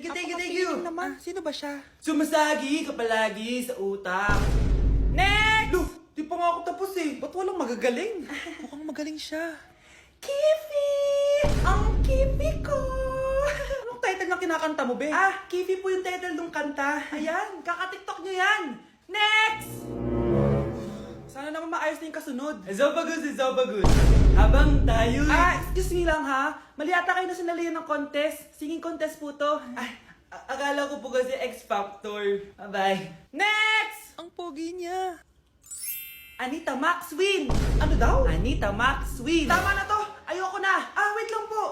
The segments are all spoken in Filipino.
Thank you. Naman, sino ba siya? Sumasagi ka palagi sa utak. Next! Lo, di pa nga ako tapos eh. Ba't walang magagaling? Mukhang magaling siya. Kifi! Ang Kifi ko! Anong title ng kinakanta mo, be? Kifi po yung title ng kanta. Ayan, kaka-tiktok nyo yan. Next! Sana naman maayos na yung kasunod. Zobagus. Habang tayo... excuse me lang ha. Mali ata kayo na sinalihan ng contest. Singing contest po to. Akala ko po kasi X Factor. Bye-bye. Next! Ang pogi niya. Anita Max win! Ano daw? Anita Max win! Tama na to! Ayoko na! Wait lang po!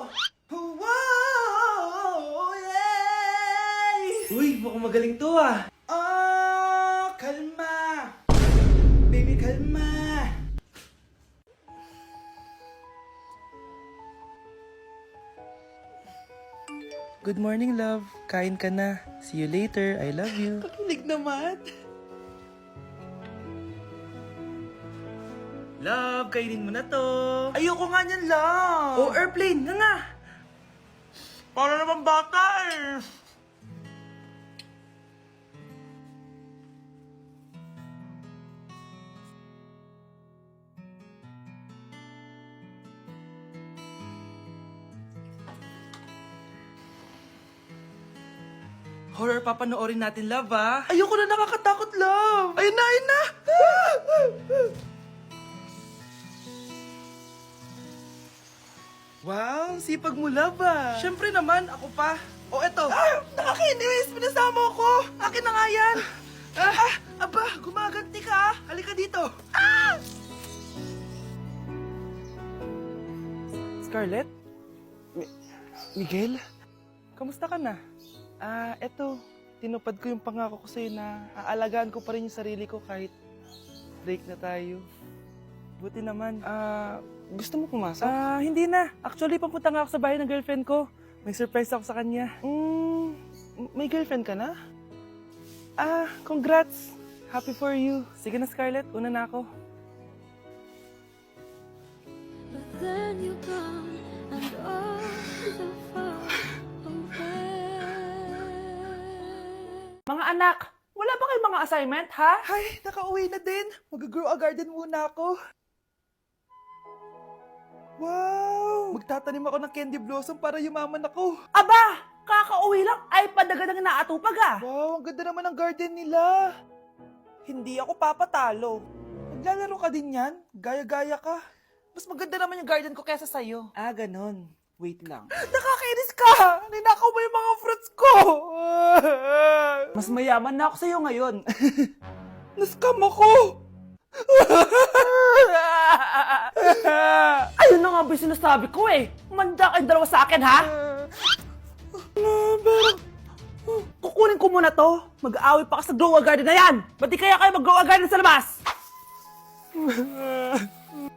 Wow! Yay! Uy, mukhang magaling to kalma! Baby, kalma! Good morning, love. Kain ka na. See you later. I love you. Kakilig naman! Love, kainin mo na to. Ayoko nga niyan, love. Airplane. Nga. Para naman bata eh. Horror papanoorin natin, love, Ayoko na, nakakatakot, love. Ayun na. Wow, sipag mo, love, Siyempre naman, ako pa. Eto. Nakakainis, pinasama ko. Akin na nga yan. Aba, gumaganti ka, Halika dito. Scarlett? Miguel? Kamusta ka na? Eto. Tinupad ko yung pangako ko sa'yo na aalagaan ko pa rin yung sarili ko kahit break na tayo. Buti naman. Gusto mo pumasok? Hindi na. Actually, papunta nga ako sa bahay ng girlfriend ko. May surprise ako sa kanya. May girlfriend ka na? Congrats. Happy for you. Sige na, Scarlett. Una na ako. But then you come and all so far away. Mga anak, wala ba kayong mga assignment, ha? Ay, nakauwi na din. Mag-grow a garden muna ako. Wow! Magtatanim ako ng candy blossom para yumaman ako. Aba! Kakauwi lang ay padagadang naatupag, Wow, ang ganda naman ng garden nila. Hindi ako papatalo. Maglalaro ka din yan? Gaya-gaya ka. Mas maganda naman yung garden ko kesa sa'yo. Ganon. Wait lang. Nakakainis ka! Ninakaw mo yung mga fruits ko! Mas mayaman na ako sa'yo ngayon. Nascam ako! Ayun na nga ba yung sinasabi ko eh. Manda kayong dalawa sa akin, ha? Kukunin ko muna to. Mag-aaway pa ka sa grow a garden na yan. Ba't di kaya kayo mag-grow a garden sa labas?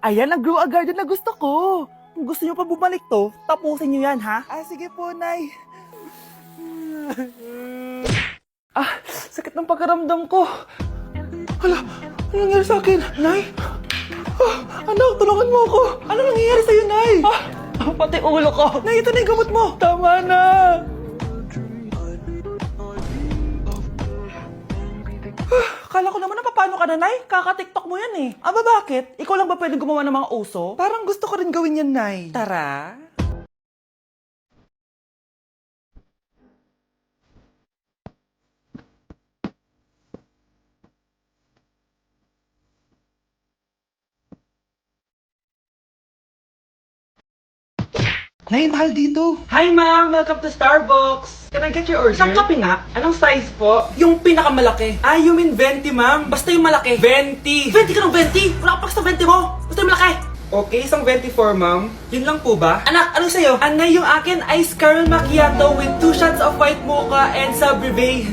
Ayan ang grow a garden na gusto ko. Kung gusto nyo pa bumalik to, tapusin nyo yan, ha? Sige po, Nay. Sakit ng pakiramdam ko. Hala, ano nangyari sa akin? Nay? Anak, tulungan mo ako. Ano nangyayari sa'yo, Nay? Pati ulo ko. Nay, ito na yung gamot mo. Tama na. Kala ko naman na paano ka na, Nay? Kaka-tiktok mo yan eh. Bakit? Ikaw lang ba pwedeng gumawa ng mga uso? Parang gusto ko rin gawin yan, Nay. Tara. Nay, mahal dito. Hi, ma'am! Welcome to Starbucks! Can I get your order? Isang kape nga. Anong size po? Yung pinakamalaki. You mean 20, ma'am? Basta yung malaki. 20! 20 ka ng 20? Wala ka pa sa 20 mo! Basta yung malaki! Okay, isang 24, ma'am. Yun lang po ba? Anak, anong sa'yo? Anay, yung akin, ice caramel macchiato with 2 shots of white mocha and Sabri Bay.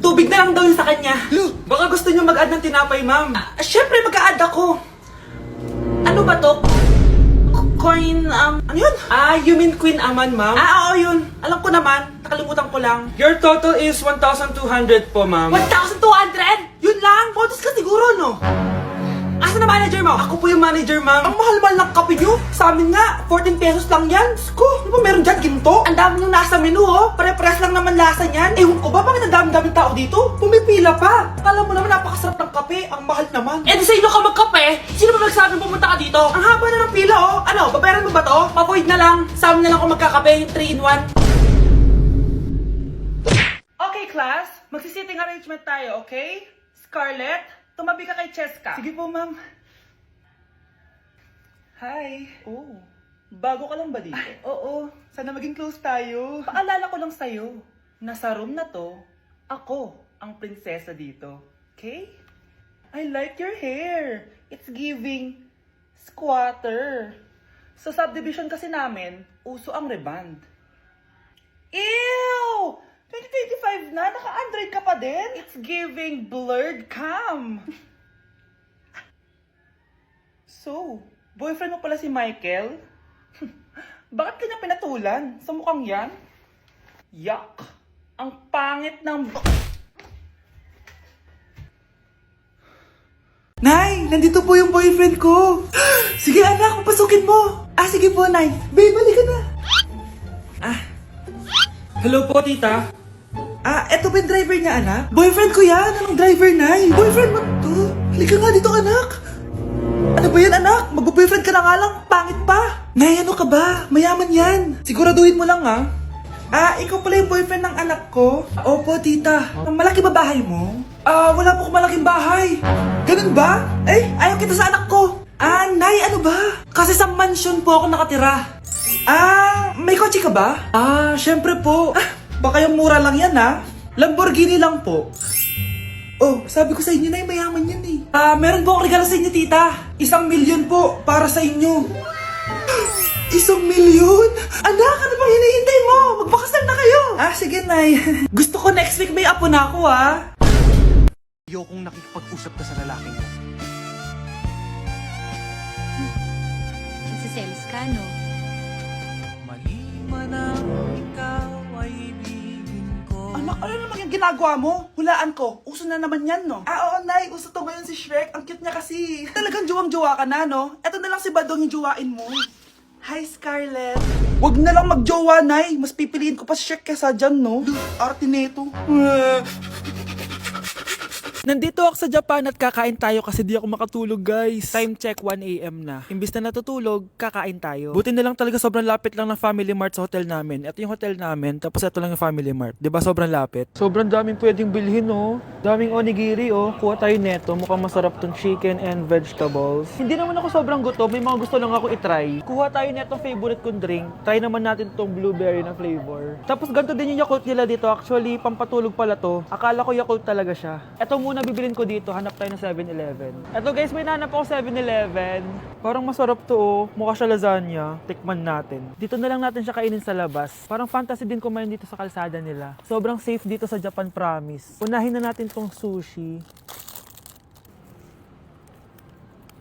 Tubig na lang daw yun sa kanya. Baka gusto nyo mag-add ng tinapay, ma'am. Syempre, mag-a-add ako. Ano ba to? Coin, ano yun? You mean Queen Aman, ma'am? Oo, yun. Alam ko naman. Nakalimutan ko lang. Your total is 1,200 po, ma'am. 1,200? Yun lang? Bonus ka siguro, no? Asa na manager mo? Ako po yung manager, ma'am. Ang mahal-mahal ng kape nyo. Sa amin nga, 14 pesos lang yan. Sko, di ba meron dyan ginto? Ang dami nung nasa menu, oh. Pare-pares lang naman lasa niyan. Ewan ko ba, bakit ang dami-daming tao dito? Pumipila pa. Akala mo naman napakasarap ng kape. Ang mahal naman. Eh di sa inyo ka magkape? Sino ba nagsabing pumunta ka dito? Ang haba na ng pila, oh. Ano, babayaran mo ba to? Papoid na lang. Sa amin na lang ako magkakape. 3-in-1. Okay, class. Magsisitting arrangement tayo, okay? Scarlett, tumabi ka kay Cheska. Sige po, ma'am. Hi. Oh, bago ka lang ba dito? Oo. Sana maging close tayo. Paalala ko lang sa'yo, na sa room na to, ako ang prinsesa dito. Okay? I like your hair. It's giving squatter. Sa subdivision kasi namin, uso ang reband. Ew! 2025 na? Naka-Android ka pa din? It's giving blurred cam. So, boyfriend mo pala si Michael? Bakit kanya pinatulan? Sa mukhang yan? Yuck! Ang pangit ng... Nay! Nandito po yung boyfriend ko! Sige anak, papasukin mo! Sige po, Nay. Babe, balik ka na! Hello po, tita. Eto ba yung driver niya, anak? Boyfriend ko yan! Anong driver, Nay? Boyfriend mo to? Halika nga dito, anak! Ano ba yan, anak? Mag-boyfriend ka na nga lang, pangit pa! Nay, ano ka ba? Mayaman yan! Siguraduhin mo lang, ha? Ikaw pala yung boyfriend ng anak ko? Opo, tita. Malaki ba bahay mo? Wala po akong malaking bahay. Ganun ba? Ayaw kita sa anak ko. Nay, ano ba? Kasi sa mansion po ako nakatira. May kotse ka ba? Syempre po. Baka yung mura lang yan, ha? Lamborghini lang po. Oh, sabi ko sa inyo na mayaman yan eh. Meron po akong regalo sa inyo, tita. 1 milyon po para sa inyo. 1 milyon? Anak, ano bang hinihintay mo? Magpakasal na kayo. Sige, Nay. Gusto ko next week may apo na ako, ha? Ayokong nakikipag-usap ka sa lalaking mo. Nagsiselos ka, no? Mali man ang ikaw ay ibigin ko. Anak, ano naman yung ginagawa mo? Hulaan ko. Uso na naman yan, no? Oo, Nay. Uso to ngayon si Shrek. Ang cute niya kasi. Talagang juwang-juwa ka na, no? Eto na lang si Badong yung juwain mo. Hi, Scarlett. Wag na lang magjowa, Nay. Mas pipiliin ko pa si Shrek kesa dyan, no? Arte neto. Nandito ako sa Japan at kakain tayo kasi di ako makatulog, guys. Time check, 1 AM na. Imbis na natutulog, kakain tayo. Buti na lang talaga sobrang lapit lang ng Family Mart sa hotel namin. Ito yung hotel namin, tapos ito lang yung Family Mart. Diba sobrang lapit? Sobrang daming pwedeng bilhin, oh. Daming onigiri, oh. Kuha tayo neto. Mukhang masarap tong chicken and vegetables. Hindi naman ako sobrang gutom. May mga gusto lang ako itry. Kuha tayo netong favorite kong drink. Try naman natin tong blueberry na flavor. Tapos ganito din yung Yakult nila dito. Actually, pampatulog pala to. Akala ko Yakult talaga siya. Ito muna bibilin ko dito, hanap tayo ng 7-Eleven. Eto guys, may nanap ako 7-Eleven. Parang masarap to, oh. Mukha siya lasagna. Tikman natin. Dito na lang natin siya kainin sa labas. Parang fantasy din kumain dito sa kalsada nila. Sobrang safe dito sa Japan, promise. Unahin na natin tong sushi.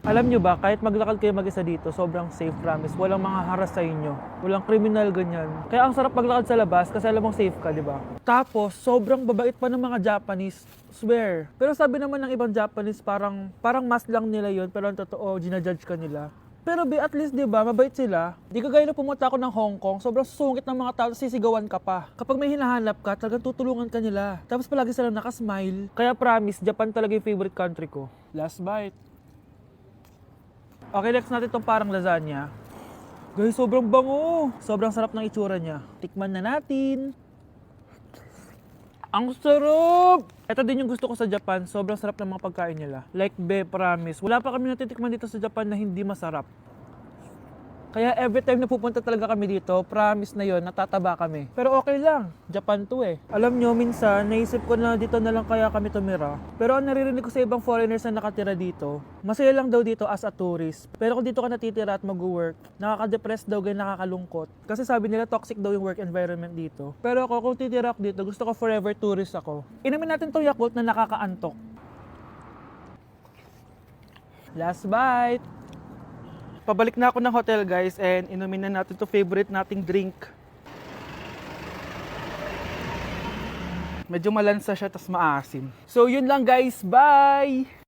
Alam nyo ba, kahit maglakad kayo mag-isa dito, sobrang safe, promise. Walang mga haras sa inyo. Walang kriminal, ganyan. Kaya ang sarap maglakad sa labas kasi alam mong safe ka, di ba? Tapos, sobrang babait pa ng mga Japanese. Swear. Pero sabi naman ng ibang Japanese, parang mas lang nila yon, pero ang totoo, ginajudge ka nila. Pero at least, di ba, mabait sila. Di kagaya na pumunta ako ng Hong Kong, sobrang susungit ng mga tao, sisigawan ka pa. Kapag may hinahanap ka, talagang tutulungan ka nila. Tapos palagi sila nakasmile. Kaya promise, Japan talaga yung favorite country ko. Last bite. Okay, next natin itong parang lasagna. Guys, sobrang bango. Sobrang sarap ng itsura niya. Tikman na natin. Ang sarap! Ito din yung gusto ko sa Japan. Sobrang sarap ng mga pagkain nila. Like, promise. Wala pa kami natitikman dito sa Japan na hindi masarap. Kaya every time na pupunta talaga kami dito, promise na yon, natataba kami. Pero okay lang, Japan to eh. Alam nyo, minsan, naisip ko na dito na lang kaya kami tumira. Pero ang naririnig ko sa ibang foreigners na nakatira dito, masaya lang daw dito as a tourist. Pero kung dito ka natitira at mag-work, nakaka-depress daw, ganyan nakakalungkot. Kasi sabi nila toxic daw yung work environment dito. Pero ako, kung titira ako dito, gusto ko forever tourist ako. Inumin natin tong Yakult na nakakaantok. Last bite! Pabalik na ako ng hotel, guys, and inumin na natin to favorite nating drink. Medyo malansa siya, tas maasim. So, yun lang, guys. Bye!